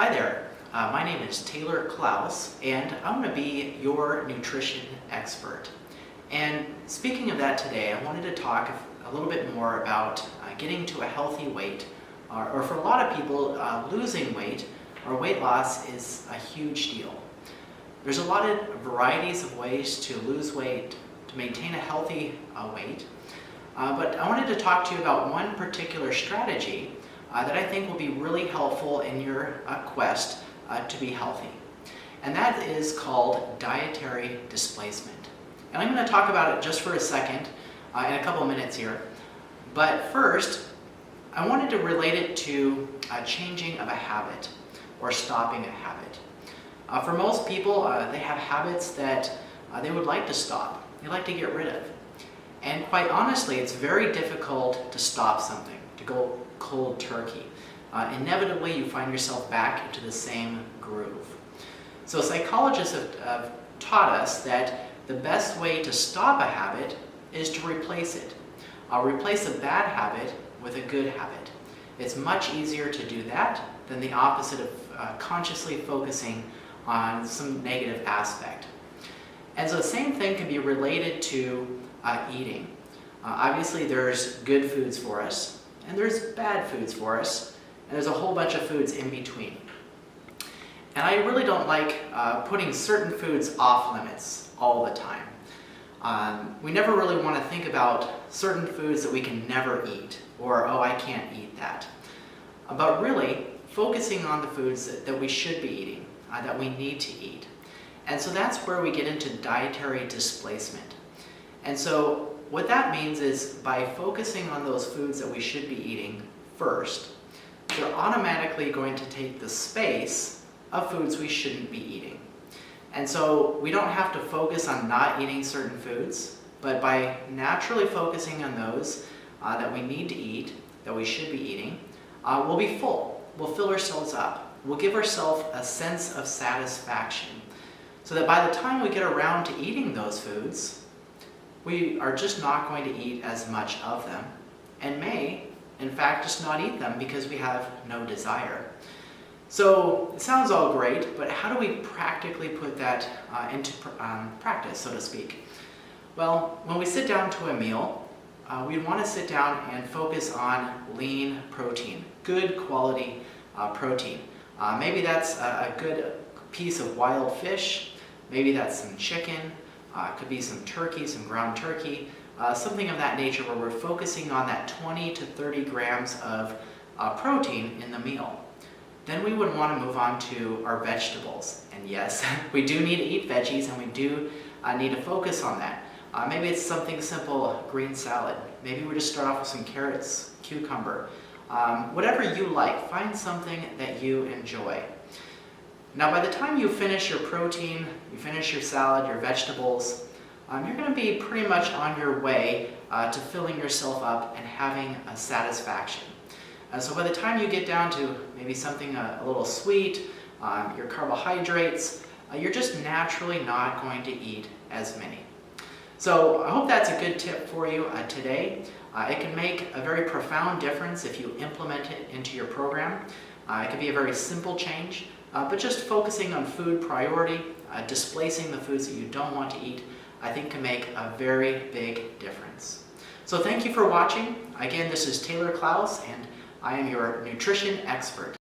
Hi there, my name is Taylor Clouse and I'm going to be your nutrition expert. And speaking of that today, I wanted to talk a little bit more about getting to a healthy weight, or for a lot of people, losing weight or weight loss is a huge deal. There's a lot of varieties of ways to lose weight, to maintain a healthy weight, but I wanted to talk to you about one particular strategy that I think will be really helpful in your quest to be healthy. And that is called dietary displacement. And I'm going to talk about it just for a second, in a couple of minutes here. But first, I wanted to relate it to changing of a habit or stopping a habit. For most people, they have habits that they would like to stop, they like to get rid of. And quite honestly, it's very difficult to stop something, to go cold turkey. Inevitably, you find yourself back into the same groove. So psychologists have taught us that the best way to stop a habit is to replace it. Replace a bad habit with a good habit. It's much easier to do that than the opposite of consciously focusing on some negative aspect. And so the same thing can be related to eating. Obviously, there's good foods for us, and there's bad foods for us, and there's a whole bunch of foods in between. And I really don't like putting certain foods off limits all the time. We never really want to think about certain foods that we can never eat, or, oh, I can't eat that. But really, focusing on the foods that we should be eating, that we need to eat. And so that's where we get into dietary displacement. And so what that means is by focusing on those foods that we should be eating first, they're automatically going to take the space of foods we shouldn't be eating. And so we don't have to focus on not eating certain foods, but by naturally focusing on those that we need to eat, that we should be eating, we'll be full. We'll fill ourselves up. We'll give ourselves a sense of satisfaction so that by the time we get around to eating those foods, we are just not going to eat as much of them and may, in fact, just not eat them because we have no desire. So it sounds all great, but how do we practically put that into practice, so to speak? Well, when we sit down to a meal, we want to sit down and focus on lean protein, good quality protein. Maybe that's a good piece of wild fish, maybe that's some chicken, could be some turkey, some ground turkey, something of that nature where we're focusing on that 20 to 30 grams of protein in the meal. Then we would want to move on to our vegetables. And yes, we do need to eat veggies and we do need to focus on that. Maybe it's something simple, green salad. Maybe we just start off with some carrots, cucumber. Whatever you like, find something that you enjoy. Now by the time you finish your protein, you finish your salad, your vegetables, you're going to be pretty much on your way to filling yourself up and having a satisfaction. So by the time you get down to maybe something a little sweet, your carbohydrates, you're just naturally not going to eat as many. So I hope that's a good tip for you today. It can make a very profound difference if you implement it into your program. It can be a very simple change, but just focusing on food priority, displacing the foods that you don't want to eat, I think can make a very big difference. So thank you for watching. Again, this is Taylor Clouse, and I am your nutrition expert.